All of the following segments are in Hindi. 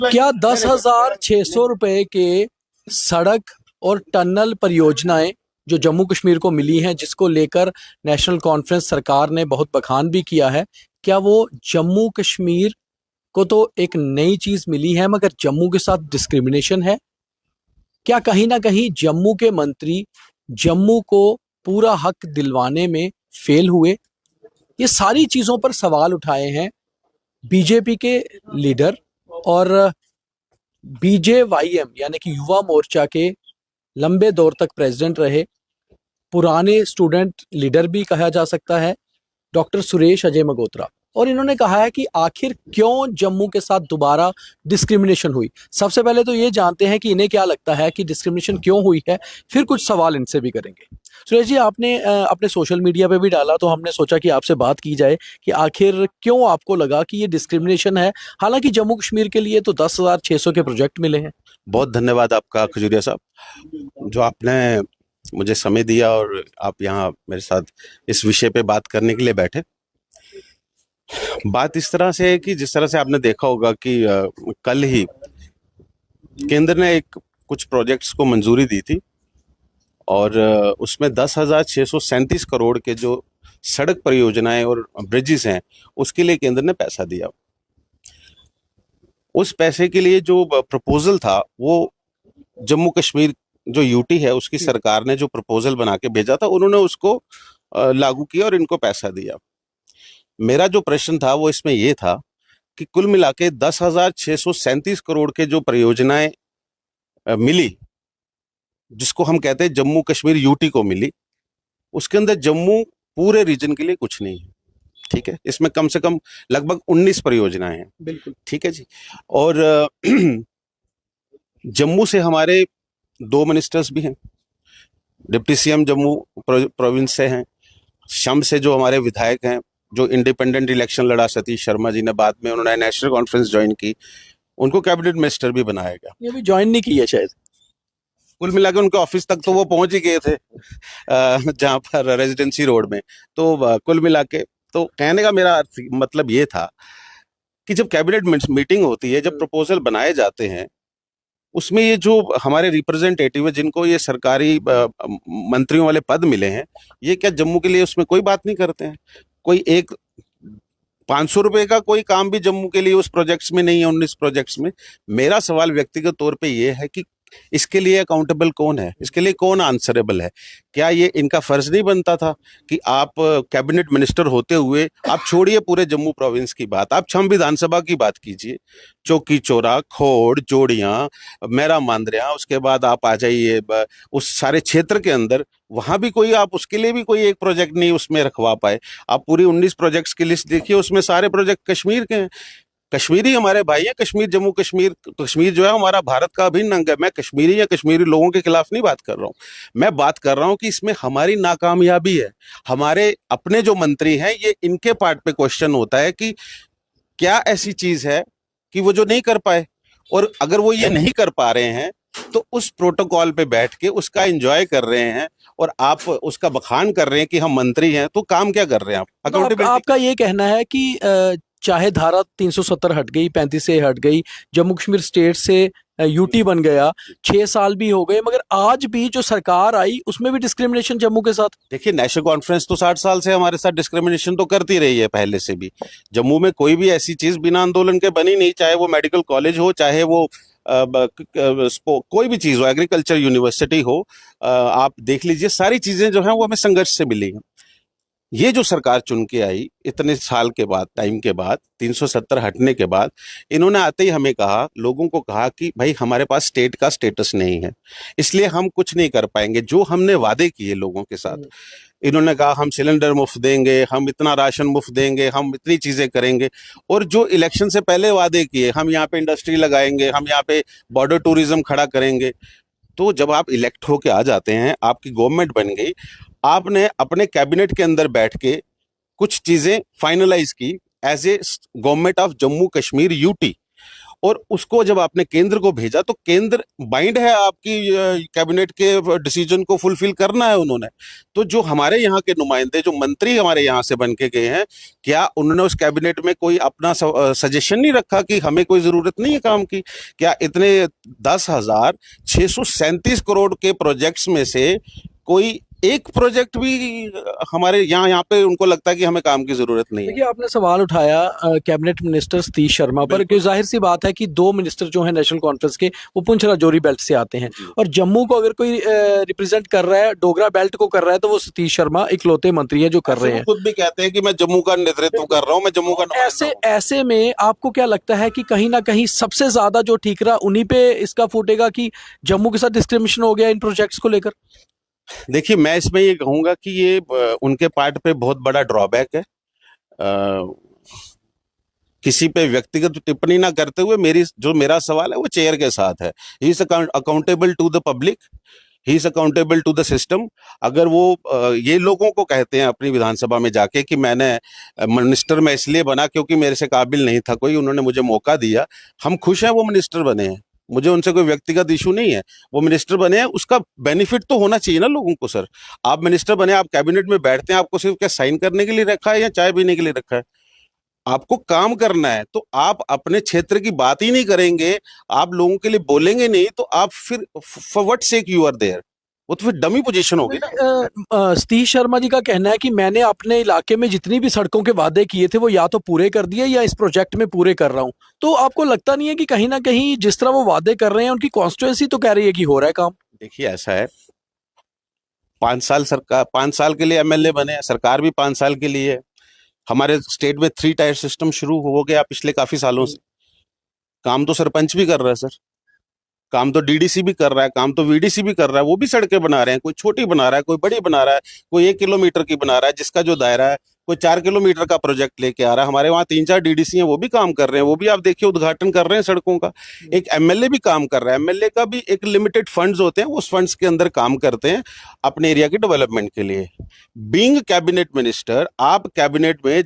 क्या 10,600 रुपए के सड़क और टनल परियोजनाएं जो जम्मू कश्मीर को मिली हैं, जिसको लेकर नेशनल कॉन्फ्रेंस सरकार ने बहुत बखान भी किया है, क्या वो जम्मू कश्मीर को तो एक नई चीज मिली है मगर जम्मू के साथ डिस्क्रिमिनेशन है? क्या कहीं ना कहीं जम्मू के मंत्री जम्मू को पूरा हक दिलवाने में फेल हुए? ये सारी चीजों पर सवाल उठाए हैं बीजेपी के लीडर और बीजेवाईएम यानी कि युवा मोर्चा के लंबे दौर तक प्रेसिडेंट रहे, पुराने स्टूडेंट लीडर भी कहा जा सकता है, डॉक्टर सुरेश अजय मगोत्रा। और इन्होंने कहा है कि आखिर क्यों जम्मू के साथ दोबारा डिस्क्रिमिनेशन हुई। सबसे पहले तो ये जानते हैं कि इन्हें क्या लगता है कि डिस्क्रिमिनेशन क्यों हुई है, फिर कुछ सवाल इनसे भी करेंगे। सुरेश जी, आपने अपने सोशल मीडिया पे भी डाला, तो हमने सोचा कि आपसे बात की जाए कि आखिर क्यों आपको लगा कि ये डिस्क्रिमिनेशन है, हालांकि जम्मू कश्मीर के लिए तो 10,600 के प्रोजेक्ट मिले हैं। बहुत धन्यवाद आपका खजूरिया साहब, जो आपने मुझे समय दिया और आप यहाँ मेरे साथ इस विषय पे बात करने के लिए बैठे। बात इस तरह से है कि जिस तरह से आपने देखा होगा कि कल ही केंद्र ने कुछ प्रोजेक्ट्स को मंजूरी दी थी और उसमें 10,637 करोड़ के जो सड़क परियोजनाएं और ब्रिजेस हैं उसके लिए केंद्र ने पैसा दिया। उस पैसे के लिए जो प्रपोजल था वो जम्मू कश्मीर जो यूटी है उसकी सरकार ने जो प्रपोजल बना के भेजा था, उन्होंने उसको लागू किया और इनको पैसा दिया। मेरा जो प्रश्न था वो इसमें ये था कि कुल मिला के 10,637 करोड़ के जो परियोजनाएं मिली, जिसको हम कहते हैं जम्मू कश्मीर यूटी को मिली, उसके अंदर जम्मू पूरे रीजन के लिए कुछ नहीं है। ठीक है, इसमें कम से कम लगभग 19 परियोजनाएं हैं। बिल्कुल ठीक है जी। और जम्मू से हमारे 2 मिनिस्टर्स भी हैं, डिप्टी सीएम जम्मू प्रोविंस से हैं, शम से जो हमारे विधायक हैं, जो इंडिपेंडेंट इलेक्शन लड़ा सतीश शर्मा जी ने, बाद में उन्होंने नेशनल कॉन्फ्रेंस ज्वाइन की, उनको कैबिनेट मिनिस्टर भी बनाया गया। ये भी ज्वाइन नहीं किया शायद। कुल मिलाकर उनके ऑफिस तक तो वो पहुंच ही गए थे, जहां पर रेजिडेंसी रोड में। तो कुल मिला के तो कहने का मेरा मतलब ये था कि जब कैबिनेट मीटिंग होती है, जब प्रपोजल बनाए जाते हैं, उसमें ये जो हमारे रिप्रेजेंटेटिव है, जिनको ये सरकारी मंत्रियों वाले पद मिले हैं, ये क्या जम्मू के लिए उसमें कोई बात नहीं करते हैं? कोई एक 500 रुपए का कोई काम भी जम्मू के लिए उस प्रोजेक्ट्स में नहीं है, 19 प्रोजेक्ट्स में। मेरा सवाल व्यक्तिगत तौर पे ये है कि इसके लिए अकाउंटेबल कौन है, इसके लिए कौन आंसरेबल है? क्या ये इनका फर्ज नहीं बनता था कि आप कैबिनेट मिनिस्टर होते हुए, आप छोड़िए पूरे जम्मू प्रोविंस की बात, आप छम विधानसभा की बात कीजिए, चौकी चौरा, खोड़, जोड़ियां, मेरा मांदरिया, उसके बाद आप आ जाइए उस सारे क्षेत्र के अंदर, वहां भी कोई आप उसके लिए भी कोई एक प्रोजेक्ट नहीं उसमें रखवा पाए। आप पूरी 19 प्रोजेक्ट्स की लिस्ट देखिए, उसमें सारे प्रोजेक्ट कश्मीर के हैं। कश्मीरी हमारे भाई हैं, कश्मीर, जम्मू कश्मीर, कश्मीर जो है हमारा भारत का अभिन्न अंग है। मैं कश्मीरी या कश्मीरी लोगों के खिलाफ नहीं बात कर रहा हूँ, मैं बात कर रहा हूँ कि इसमें हमारी नाकामयाबी है। हमारे अपने जो मंत्री हैं, ये इनके पार्ट पे क्वेश्चन होता है कि क्या ऐसी चीज है कि वो जो नहीं कर पाए, और अगर वो ये नहीं कर पा रहे हैं तो उस प्रोटोकॉल पे बैठ के उसका एंजॉय कर रहे हैं और आप उसका बखान कर रहे हैं कि हम मंत्री हैं, तो काम क्या कर रहे हैं आप? तो अकाउंटेबिलिटी। आपका ये कहना है कि चाहे धारा 370 हट गई, 35 से हट गई, जम्मू कश्मीर स्टेट से यूटी बन गया, 6 साल भी हो गए, मगर आज भी जो सरकार आई उसमें भी डिस्क्रिमिनेशन जम्मू के साथ। देखिए, नेशनल कॉन्फ्रेंस तो 60 साल से हमारे साथ डिस्क्रिमिनेशन तो करती रही है पहले से भी। जम्मू में कोई भी ऐसी चीज बिना आंदोलन के बनी नहीं, चाहे वो मेडिकल कॉलेज हो, चाहे वो कोई भी चीज हो, एग्रीकल्चर यूनिवर्सिटी हो, आप देख लीजिए, सारी चीजें जो हैं वो हमें संघर्ष से मिली हैं। ये जो सरकार चुन के आई इतने साल के बाद, टाइम के बाद, 370 हटने के बाद, इन्होंने आते ही हमें कहा, लोगों को कहा कि भाई हमारे पास स्टेट का स्टेटस नहीं है, इसलिए हम कुछ नहीं कर पाएंगे। जो हमने वादे किए लोगों के साथ, इन्होंने कहा हम सिलेंडर मुफ्त देंगे, हम इतना राशन मुफ्त देंगे, हम इतनी चीजें करेंगे, और जो इलेक्शन से पहले वादे किए, हम यहाँ पे इंडस्ट्री लगाएंगे, हम यहाँ पे बॉर्डर टूरिज्म खड़ा करेंगे, तो जब आप इलेक्ट होके आ जाते हैं, आपकी गवर्नमेंट बन गई, आपने अपने कैबिनेट के अंदर बैठ के कुछ चीजें फाइनलाइज की as a government of Jammu Kashmir UT, और उसको जब आपने केंद्र को भेजा तो केंद्र बाइंड है आपकी कैबिनेट के डिसीजन को फुलफिल करना है उन्होंने। तो जो हमारे यहाँ के नुमाइंदे, जो मंत्री हमारे यहाँ से बन के गए हैं, क्या उन्होंने उस कैबिनेट में कोई अपना सजेशन नहीं रखा कि हमें कोई जरूरत नहीं है काम की? क्या इतने 10,637 करोड़ के प्रोजेक्ट्स में से कोई एक प्रोजेक्ट भी हमारे यहाँ पे उनको लगता है कि हमें काम की जरूरत नहीं है? देखिए, आपने सवाल उठाया कैबिनेट मिनिस्टर सतीश शर्मा पर, कि जाहिर सी बात है कि 2 मिनिस्टर जो हैं नेशनल कॉन्फ्रेंस के, वो पुंछ राजौरी बेल्ट से आते हैं, और जम्मू को अगर कोई रिप्रेजेंट कर रहा है, डोगरा बेल्ट को कर रहा है, तो वो सतीश शर्मा इकलौते मंत्री हैं जो कर रहे हैं। खुद भी कहते हैं कि मैं जम्मू का नेतृत्व कर रहा हूँ, मैं जम्मू का नुमाइंदा हूँ। ऐसे में आपको क्या लगता है कि कहीं ना कहीं सबसे ज्यादा जो ठीकरा उन्हीं पे इसका फूटेगा कि जम्मू के साथ डिस्क्रिमिनेशन हो गया इन प्रोजेक्ट्स को लेकर? देखिए, मैं इसमें ये कहूंगा कि ये उनके पार्ट पे बहुत बड़ा ड्रॉबैक है। किसी पे व्यक्तिगत टिप्पणी ना करते हुए मेरा सवाल है वो चेयर के साथ है। He is accountable to the public, he is accountable to the system. अगर वो ये लोगों को कहते हैं अपनी विधानसभा में जाके कि मैंने मिनिस्टर में इसलिए बना क्योंकि मेरे से काबिल नहीं था कोई, उन्होंने मुझे मौका दिया, हम खुश हैं वो मिनिस्टर बने हैं, मुझे उनसे कोई व्यक्तिगत इशू नहीं है, वो मिनिस्टर बने हैं, उसका बेनिफिट तो होना चाहिए ना लोगों को। सर, आप मिनिस्टर बने, आप कैबिनेट में बैठते हैं, आपको सिर्फ क्या साइन करने के लिए रखा है या चाय पीने के लिए रखा है? आपको काम करना है, तो आप अपने क्षेत्र की बात ही नहीं करेंगे, आप लोगों के लिए बोलेंगे नहीं, तो आप फिर for what sake you are there? वो तो फिर डमी पोजीशन होगी ना। सतीश शर्मा जी का कहना है कि मैंने अपने इलाके में जितनी भी सड़कों के वादे किए थे वो या तो पूरे कर दिए या इस प्रोजेक्ट में पूरे कर रहा हूं। तो आपको लगता नहीं है कि कहीं ना कहीं जिस तरह वो वादे कर रहे हैं उनकी कॉन्स्टिट्यूएंसी तो कह रही है कि हो रहा है काम? देखिए, ऐसा है, 5 साल के लिए एमएलए बने हैं, सरकार भी 5 साल के लिए है। हमारे स्टेट में 3 टायर सिस्टम शुरू हो गया पिछले काफी सालों से। काम तो सरपंच भी कर रहा है सर, काम तो डीडीसी भी कर रहा है, काम तो वीडीसी भी कर रहा है, वो भी सड़कें बना रहे हैं, कोई छोटी बना रहा है, कोई बड़ी बना रहा है, कोई 1 किलोमीटर की बना रहा है जिसका जो दायरा है, कोई 4 किलोमीटर का प्रोजेक्ट लेके आ रहा है। हमारे वहाँ 3-4 डीडीसी हैं, वो भी काम कर रहे हैं, वो भी आप देखिए उद्घाटन कर रहे हैं सड़कों का। एक एमएलए भी काम कर रहा है, एमएलए का भी एक लिमिटेड फंड्स होते हैं, उस फंड्स के अंदर काम करते हैं अपने एरिया के डेवलपमेंट के लिए। बीइंग कैबिनेट मिनिस्टर, आप कैबिनेट में,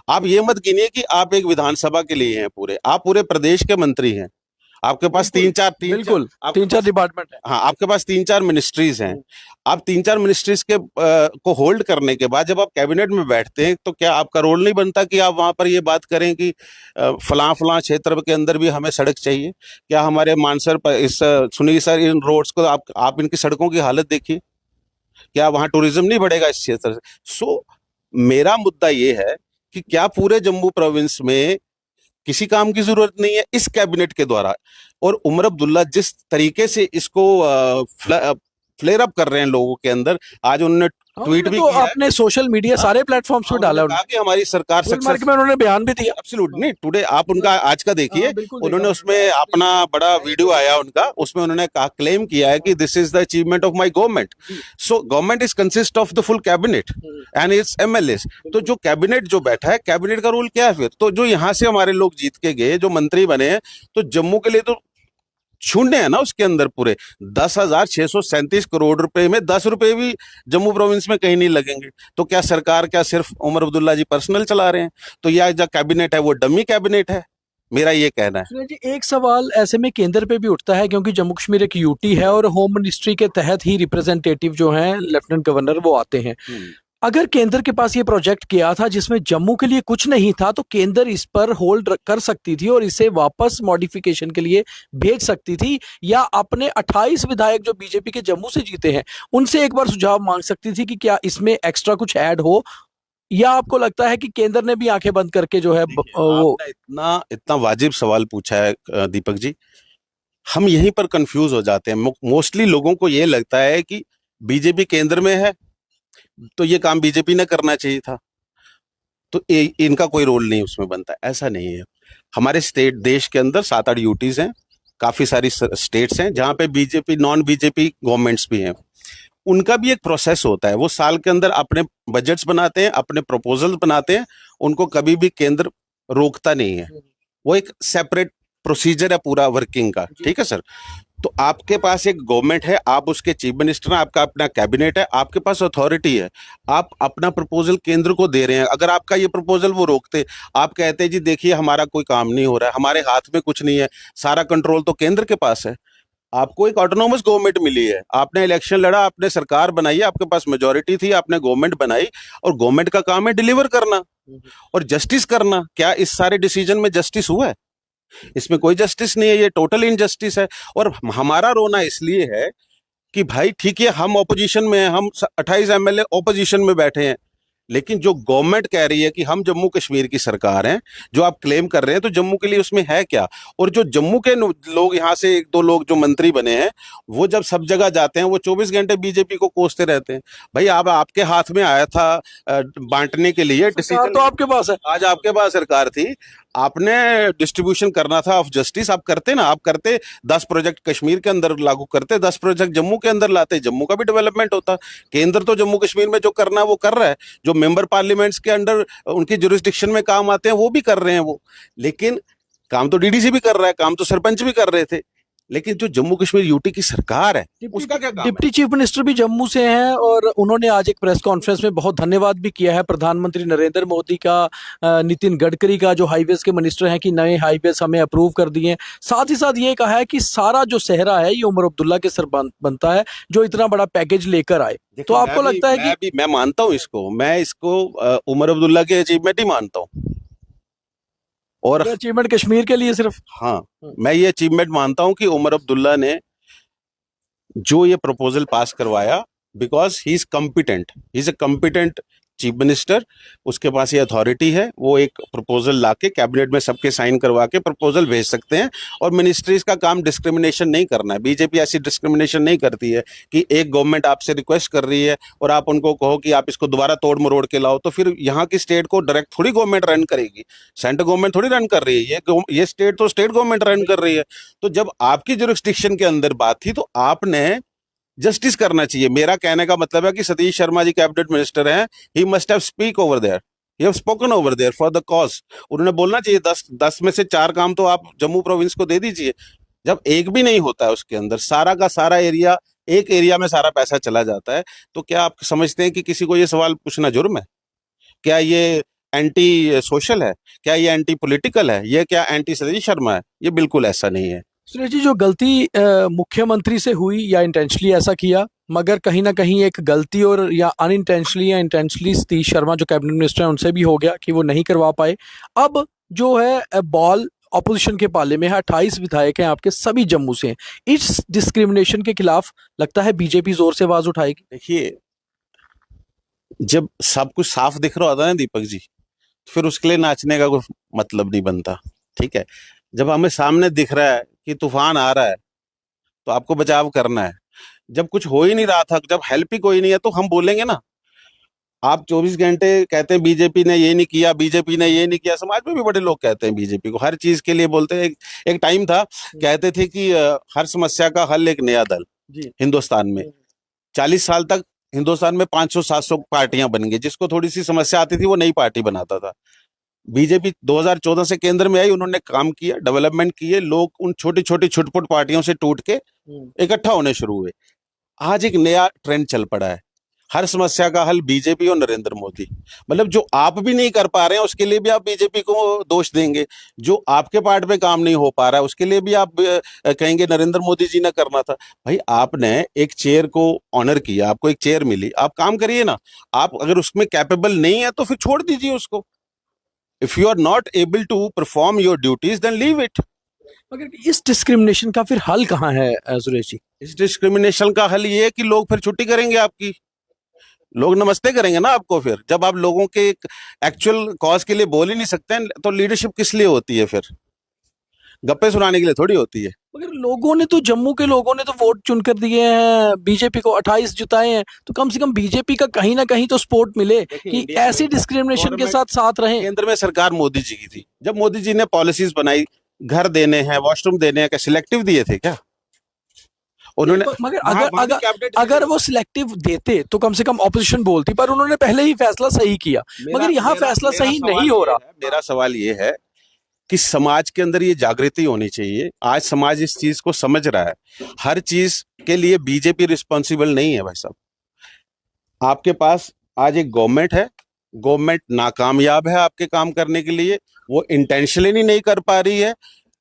आप ये मत गिनिए कि आप एक विधानसभा के लिए हैं, आप पूरे प्रदेश के मंत्री हैं, आपके पास तीन चार डिपार्टमेंट है। हाँ, आपके पास 3-4 मिनिस्ट्रीज हैं। आप 3-4 मिनिस्ट्रीज के को होल्ड करने के बाद जब आप कैबिनेट में बैठते हैं, तो क्या आपका रोल नहीं बनता कि आप वहां पर ये बात करें कि फलां क्षेत्र के अंदर भी हमें सड़क चाहिए? क्या हमारे मानसर पर सुनील सर, इन रोड्स को आप इनकी सड़कों की हालत देखिए, क्या वहां टूरिज्म नहीं बढ़ेगा इस क्षेत्र से? सो मेरा मुद्दा ये है कि क्या पूरे जम्मू प्रोविंस में किसी काम की जरूरत नहीं है इस कैबिनेट के द्वारा? और उमर अब्दुल्ला जिस तरीके से इसको फ्लेयर अप कर रहे हैं लोगों के अंदर, आज उन्होंने ट्वीट भी तो किया, आपने सोशल मीडिया सारे प्लेटफॉर्म्स पे डाला, कहा कि हमारी सरकार सक्सेस में उन्होंने बयान भी दिया। एब्सोल्युटली नहीं, टुडे आप उनका आज का देखिए, उन्होंने उसमें अपना बड़ा वीडियो आया उनका, उसमें उन्होंने कहा, क्लेम किया है कि this is the achievement of my government. So government is consist of the full cabinet and its MLAs. तो जो कैबिनेट जो बैठा है, कैबिनेट का रोल क्या है फिर? तो जो यहाँ से हमारे लोग जीत के गए, जो मंत्री बने हैं, तो जम्मू के लिए तो शून्य है ना उसके अंदर। पूरे 10,637 करोड़ रुपए में 10 रुपए भी जम्मू प्रोविंस में कहीं नहीं लगेंगे। तो क्या सरकार, क्या सिर्फ उमर अब्दुल्ला जी पर्सनल चला रहे हैं? तो यह जो कैबिनेट है वो डमी कैबिनेट है, मेरा ये कहना है। सुनील जी, एक सवाल ऐसे में केंद्र पे भी उठता है, क्योंकि जम्मू कश्मीर एक यूटी है और होम मिनिस्ट्री के तहत ही रिप्रेजेंटेटिव जो हैं लेफ्टिनेंट गवर्नर वो आते हैं। अगर केंद्र के पास ये प्रोजेक्ट किया था जिसमें जम्मू के लिए कुछ नहीं था, तो केंद्र इस पर होल्ड कर सकती थी और इसे वापस मॉडिफिकेशन के लिए भेज सकती थी, या अपने 28 विधायक जो बीजेपी के जम्मू से जीते हैं उनसे एक बार सुझाव मांग सकती थी कि क्या इसमें एक्स्ट्रा कुछ ऐड हो? या आपको लगता है कि केंद्र ने भी आंखें बंद करके जो है वो? इतना वाजिब सवाल पूछा है दीपक जी, हम यहीं पर कंफ्यूज हो जाते हैं। मोस्टली लोगों को ये लगता है कि बीजेपी केंद्र में है तो ये काम बीजेपी ने करना चाहिए था, तो इनका कोई रोल नहीं उसमें बनता। ऐसा नहीं है। हमारे देश के अंदर 7-8 यूटीज हैं, काफी सारी स्टेट्स हैं जहां पे बीजेपी, नॉन बीजेपी गवर्नमेंट्स भी हैं। उनका भी एक प्रोसेस होता है, वो साल के अंदर अपने बजट्स बनाते हैं, अपने प्रपोजल्स बनाते हैं, उनको कभी भी केंद्र रोकता नहीं है। वो एक सेपरेट प्रोसीजर है पूरा वर्किंग का, ठीक है सर। तो आपके पास एक गवर्नमेंट है, आप उसके चीफ मिनिस्टर हैं, आपका अपना कैबिनेट है, आपके पास अथॉरिटी है, आप अपना प्रपोजल केंद्र को दे रहे हैं। अगर आपका ये प्रपोजल वो रोकते, आप कहते जी देखिए हमारा कोई काम नहीं हो रहा है, हमारे हाथ में कुछ नहीं है, सारा कंट्रोल तो केंद्र के पास है। आपको एक ऑटोनोमस गवर्नमेंट मिली है, आपने इलेक्शन लड़ा, आपने सरकार बनाई, आपके पास मेजोरिटी थी, आपने गवर्नमेंट बनाई, और गवर्नमेंट का काम है डिलीवर करना और जस्टिस करना। क्या इस सारे डिसीजन में जस्टिस हुआ है? इसमें कोई जस्टिस नहीं है, ये टोटल इनजस्टिस है। और हमारा रोना इसलिए है कि भाई ठीक है, हम ऑपोजिशन में हैं, हम 28 एमएलए ऑपोजिशन में बैठे हैं, लेकिन जो गवर्नमेंट कह रही है कि हम जम्मू कश्मीर की सरकार हैं, जो आप क्लेम कर रहे हैं, तो जम्मू के लिए उसमें है क्या? और जो जम्मू के लोग, यहाँ से एक दो लोग जो मंत्री बने हैं, वो जब सब जगह जाते हैं, वो 24 घंटे बीजेपी को कोसते रहते हैं। भाई अब आपके हाथ में आया था बांटने के लिए सरकार डिसीजन, तो आपके पास है। आज आपके पास सरकार थी, आपने डिस्ट्रीब्यूशन करना था ऑफ जस्टिस, आप करते ना, आप करते 10 प्रोजेक्ट कश्मीर के अंदर लागू करते, 10 प्रोजेक्ट जम्मू के अंदर लाते, जम्मू का भी डेवलपमेंट होता। केंद्र तो जम्मू कश्मीर में जो करना है वो कर रहा है, जो मेंबर पार्लियामेंट्स के अंडर उनकी जुरिस्डिक्शन में काम आते हैं वो भी कर रहे हैं वो। लेकिन काम तो डीडीसी भी कर रहा है, काम तो सरपंच भी कर रहे थे, लेकिन जो जम्मू कश्मीर यूटी की सरकार है उसका क्या काम है? डिप्टी चीफ मिनिस्टर भी जम्मू से हैं और उन्होंने आज एक प्रेस कॉन्फ्रेंस में बहुत धन्यवाद भी किया है प्रधानमंत्री नरेंद्र मोदी का, नितिन गडकरी का, जो हाईवेज के मिनिस्टर हैं, कि नए हाईवेज हमें अप्रूव कर दिए हैं। साथ ही साथ ये कहा है कि सारा जो सेहरा है ये उमर अब्दुल्ला के सर बनता है, जो इतना बड़ा पैकेज लेकर आए। तो आपको लगता है कि मैं मानता हूँ इसको, मैं इसको उमर अब्दुल्ला के अचीवमेंट ही मानता हूँ। और अचीवमेंट कश्मीर के लिए सिर्फ, हाँ, मैं ये अचीवमेंट मानता हूं कि उमर अब्दुल्ला ने जो ये प्रपोजल पास करवाया, because he is competent, he is a competent chief minister, उसके पास ये अथॉरिटी है, वो एक प्रपोजल लाके कैबिनेट में सबके साइन करवा के प्रपोजल भेज सकते हैं। और मिनिस्ट्रीज का काम डिस्क्रिमिनेशन नहीं करना है, बीजेपी ऐसी डिस्क्रिमिनेशन नहीं करती है कि एक गवर्नमेंट आपसे रिक्वेस्ट कर रही है और आप उनको कहो कि आप इसको दोबारा तोड़ मरोड़ के लाओ, तो फिर यहाँ की स्टेट को डायरेक्ट थोड़ी गवर्नमेंट रन करेगी, सेंट्रल गवर्नमेंट थोड़ी रन कर रही है, ये स्टेट तो स्टेट गवर्नमेंट रन कर रही है। तो जब आपकी जुरिस्डिक्शन के अंदर बात थी तो आपने जस्टिस करना चाहिए। मेरा कहने का मतलब है कि सतीश शर्मा जी कैबिनेट मिनिस्टर हैं, he must have speak over there, he have spoken over there for the cause. उन्होंने बोलना चाहिए 10 में से 4 काम तो आप जम्मू प्रोविंस को दे दीजिए। जब एक भी नहीं होता है उसके अंदर, सारा का सारा एरिया, एक एरिया में सारा पैसा चला जाता है, तो क्या आप समझते हैं कि किसी को ये सवाल पूछना जुर्म है? क्या ये एंटी सोशल है? क्या ये एंटी पॉलिटिकल है? ये क्या एंटी सतीश शर्मा है? ये बिल्कुल ऐसा नहीं है। सुरेश जी, जो गलती मुख्यमंत्री से हुई, या इंटेंशनली ऐसा किया, मगर कहीं ना कहीं एक गलती, और या अनइंटेंशनली या इंटेंशनली सतीश शर्मा जो कैबिनेट मिनिस्टर हैं उनसे भी हो गया कि वो नहीं करवा पाए। अब जो है बॉल ऑपोजिशन के पाले में है, 28 विधायक हैं आपके, सभी जम्मू से हैं। इस डिस्क्रिमिनेशन के खिलाफ लगता है बीजेपी जोर से आवाज उठाएगी। देखिए, जब सब कुछ साफ दिख रहा होता है ना दीपक जी, फिर उसके लिए नाचने का कोई मतलब नहीं बनता। ठीक है, जब हमें सामने दिख रहा है कि तूफान आ रहा है तो आपको बचाव करना है। जब कुछ हो ही नहीं रहा था, जब हेल्प ही कोई नहीं है, तो हम बोलेंगे ना। आप 24 घंटे कहते हैं बीजेपी ने ये नहीं किया, बीजेपी ने ये नहीं किया, समाज में भी बड़े लोग कहते हैं बीजेपी को हर चीज के लिए बोलते हैं। एक टाइम था, कहते थे कि हर समस्या का हल एक नया दल। जी। हिंदुस्तान में 40 साल तक हिंदुस्तान में 500-700 पार्टियां बन गई, जिसको थोड़ी सी समस्या आती थी वो नई पार्टी बनाता था। बीजेपी 2014 से केंद्र में आई, उन्होंने काम किया, डेवलपमेंट किए, लोग उन छोटी छोटी छुटपुट पार्टियों से टूट के इकट्ठा होने शुरू हुए। आज एक नया ट्रेंड चल पड़ा है, हर समस्या का हल बीजेपी और नरेंद्र मोदी। मतलब जो आप भी नहीं कर पा रहे हैं उसके लिए भी आप बीजेपी को दोष देंगे, जो आपके पार्ट पे काम नहीं हो पा रहा है उसके लिए भी आप कहेंगे नरेंद्र मोदी जी ने करना था। भाई आपने एक चेयर को ऑनर किया, आपको एक चेयर मिली, आप काम करिए ना। आप अगर उसमें कैपेबल नहीं है तो फिर छोड़ दीजिए उसको। If you are not able to perform your duties then leave it. मगर इस डिस्क्रिमिनेशन का फिर हल कहाँ है सुरेश जी? इस डिस्क्रिमिनेशन का हल ये है कि लोग फिर छुट्टी करेंगे आपकी, लोग नमस्ते करेंगे ना आपको। फिर जब आप लोगों के एक्चुअल कॉज के लिए बोल ही नहीं सकते हैं तो लीडरशिप किस लिए होती है? फिर गप्पे सुनाने के लिए थोड़ी होती है। मगर लोगों ने तो, जम्मू के लोगों ने तो वोट चुनकर दिए हैं बीजेपी को, 28 जिताए हैं, तो कम से कम बीजेपी का कहीं ना कहीं तो सपोर्ट मिले कि ऐसी डिस्क्रिमिनेशन के साथ रहें। केंद्र में सरकार मोदी जी की थी, जब मोदी जी ने पॉलिसीज बनाई, घर देने हैं, वॉशरूम देने हैं, क्या सिलेक्टिव दिए थे क्या उन्होंने? मगर अगर वो सिलेक्टिव देते तो कम से कम ऑपोजिशन बोलती, पर उन्होंने पहले ही फैसला सही किया। मगर यहाँ फैसला सही नहीं हो रहा। मेरा सवाल ये है कि समाज के अंदर ये जागृति होनी चाहिए। आज समाज इस चीज को समझ रहा है। हर चीज के लिए बीजेपी रिस्पॉन्सिबल नहीं है भाई साहब। आपके पास आज एक गवर्नमेंट है, गवर्नमेंट नाकामयाब है आपके काम करने के लिए, वो इंटेंशनली नहीं कर पा रही है,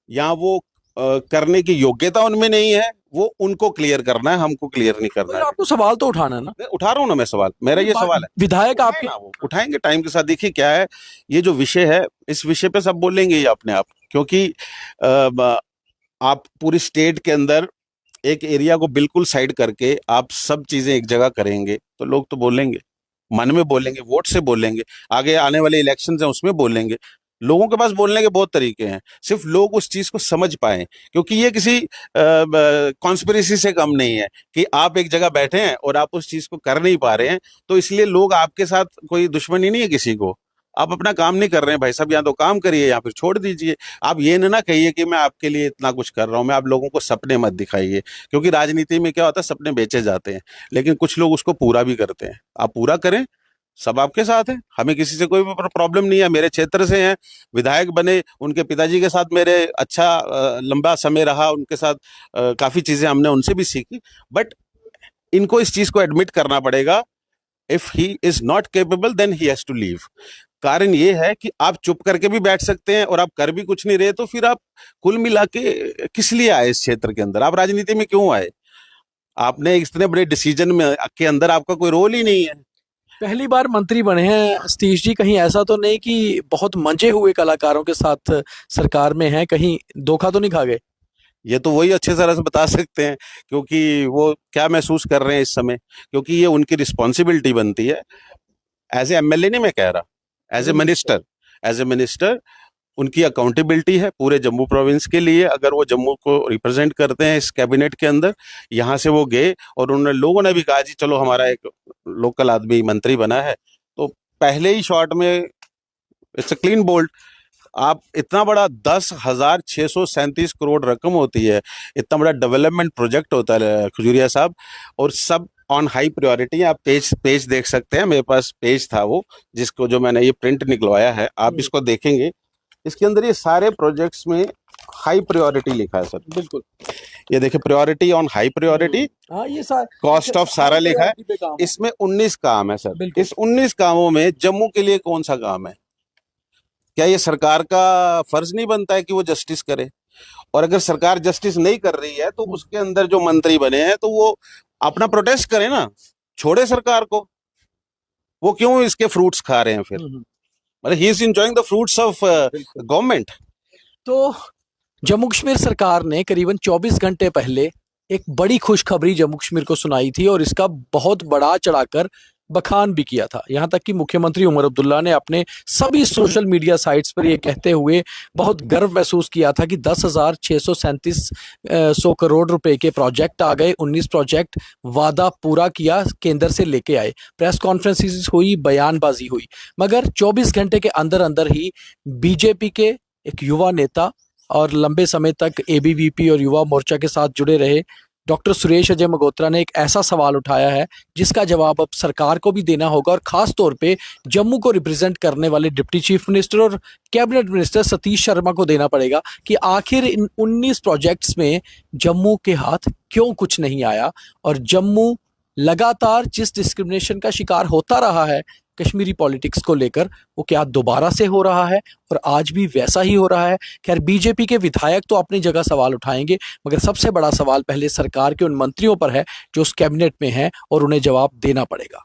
या वो करने की योग्यता उनमें नहीं है। वो उनको क्लियर करना है, हमको क्लियर नहीं करना पर है। आपको सवाल तो उठाना है ना, मैं उठा रहा हूं ना, मैं सवाल, मेरा ये सवाल है। विधायक आपके ना, वो उठाएंगे टाइम के साथ। देखिए क्या है, ये जो विषय है, इस विषय पे सब बोलेंगे ही अपने आप, क्योंकि आप पूरी स्टेट के अंदर एक एरिया को बिल्कुल साइड करके आप सब चीजें एक जगह करेंगे तो लोग तो बोलेंगे, मन में बोलेंगे, वोट से बोलेंगे, आगे आने वाले इलेक्शन हैं उसमें बोलेंगे। लोगों के पास बोलने के बहुत तरीके हैं, सिर्फ लोग उस चीज को समझ पाए। क्योंकि ये किसी कॉन्स्पिरेसी से कम नहीं है कि आप एक जगह बैठे हैं और आप उस चीज को कर नहीं पा रहे हैं, तो इसलिए लोग आपके साथ, कोई दुश्मनी नहीं है किसी को। आप अपना काम नहीं कर रहे हैं भाई साहब, या तो काम करिए या फिर छोड़ दीजिए। आप ये ना कहिए कि मैं आपके लिए इतना कुछ कर रहा हूं। मैं आप लोगों को सपने मत दिखाइए, क्योंकि राजनीति में क्या होता है, सपने बेचे जाते हैं, लेकिन कुछ लोग उसको पूरा भी करते हैं। आप पूरा करें, सब आपके साथ है, हमें किसी से कोई भी प्रॉब्लम नहीं है। मेरे क्षेत्र से हैं, विधायक बने, उनके पिताजी के साथ मेरे अच्छा लंबा समय रहा, उनके साथ काफी चीजें हमने उनसे भी सीखी। बट इनको इस चीज को एडमिट करना पड़ेगा, if he is not capable then he has to leave. कारण ये है कि आप चुप करके भी बैठ सकते हैं और आप कर भी कुछ नहीं रहे, तो फिर आप कुल मिला के किस लिए आए इस क्षेत्र के अंदर, आप राजनीति में क्यों आए? आपने इतने बड़े डिसीजन में के अंदर आपका कोई रोल ही नहीं है। पहली बार मंत्री बने हैं सतीश जी, कहीं ऐसा तो नहीं कि बहुत मंजे हुए कलाकारों के साथ सरकार में हैं, कहीं धोखा तो नहीं खा गए? ये तो वही अच्छे तरह से बता सकते हैं, क्योंकि वो क्या महसूस कर रहे हैं इस समय, क्योंकि ये उनकी रिस्पॉन्सिबिलिटी बनती है। एज ए एमएलए नहीं मैं कह रहा, एज ए मिनिस्टर उनकी अकाउंटेबिलिटी है पूरे जम्मू प्रोविंस के लिए। अगर वो जम्मू को रिप्रेजेंट करते हैं इस कैबिनेट के अंदर, यहाँ से वो गए और उन्होंने, लोगों ने भी कहा जी चलो हमारा एक लोकल आदमी मंत्री बना है, तो पहले ही शॉट में इट्स अ क्लीन बोल्ड। आप इतना बड़ा 10,637 करोड़ रकम होती है, इतना बड़ा डेवलपमेंट प्रोजेक्ट होता है खजूरिया साहब, और सब ऑन हाई प्रायोरिटी। आप पेज देख सकते हैं, मेरे पास पेज था वो, जिसको जो मैंने ये प्रिंट निकलवाया है, आप इसको देखेंगे, इसके अंदर ये सारे प्रोजेक्ट्स में हाई प्रायोरिटी लिखा है सर। बिल्कुल, ये देखिए, प्रायोरिटी ऑन हाई प्रायोरिटी, हाँ ये सारा कॉस्ट ऑफ सारा लिखा है। इसमें 19 काम है सर। इस 19 कामों में जम्मू के लिए कौन सा काम है? क्या ये सरकार का फर्ज नहीं बनता है कि वो जस्टिस करे? और अगर सरकार जस्टिस नहीं कर रही है तो उसके अंदर जो मंत्री बने हैं तो वो अपना प्रोटेस्ट करें ना, छोड़े सरकार को। वो क्यों इसके फ्रूट्स खा रहे हैं फिर? मतलब he is enjoying the fruits of government. तो जम्मू कश्मीर सरकार ने करीबन 24 घंटे पहले एक बड़ी खुशखबरी जम्मू कश्मीर को सुनाई थी और इसका बहुत बड़ा चढ़ाकर बखान भी किया था। यहाँ तक कि मुख्यमंत्री उमर अब्दुल्ला ने अपने सभी सोशल मीडिया साइट्स पर ये कहते हुए बहुत गर्व महसूस किया था कि 10,637 करोड़ रुपए के प्रोजेक्ट आ गए, 19 प्रोजेक्ट वादा पूरा किया, केंद्र से लेके आए। प्रेस कॉन्फ्रेंसेस हुई, बयानबाजी हुई, मगर 24 घंटे के अंदर अंदर ही बीजेपी के एक युवा नेता और लंबे समय तक एबीवीपी और युवा मोर्चा के साथ जुड़े रहे डॉक्टर सुरेश अजय मगोत्रा ने एक ऐसा सवाल उठाया है जिसका जवाब अब सरकार को भी देना होगा, और खास तौर पे जम्मू को रिप्रेजेंट करने वाले डिप्टी चीफ मिनिस्टर और कैबिनेट मिनिस्टर सतीश शर्मा को देना पड़ेगा कि आखिर इन 19 प्रोजेक्ट्स में जम्मू के हाथ क्यों कुछ नहीं आया, और जम्मू लगातार जिस डिस्क्रिमिनेशन का शिकार होता रहा है कश्मीरी पॉलिटिक्स को लेकर, वो क्या दोबारा से हो रहा है, और आज भी वैसा ही हो रहा है। खैर, बीजेपी के विधायक तो अपनी जगह सवाल उठाएंगे, मगर सबसे बड़ा सवाल पहले सरकार के उन मंत्रियों पर है जो उस कैबिनेट में हैं, और उन्हें जवाब देना पड़ेगा।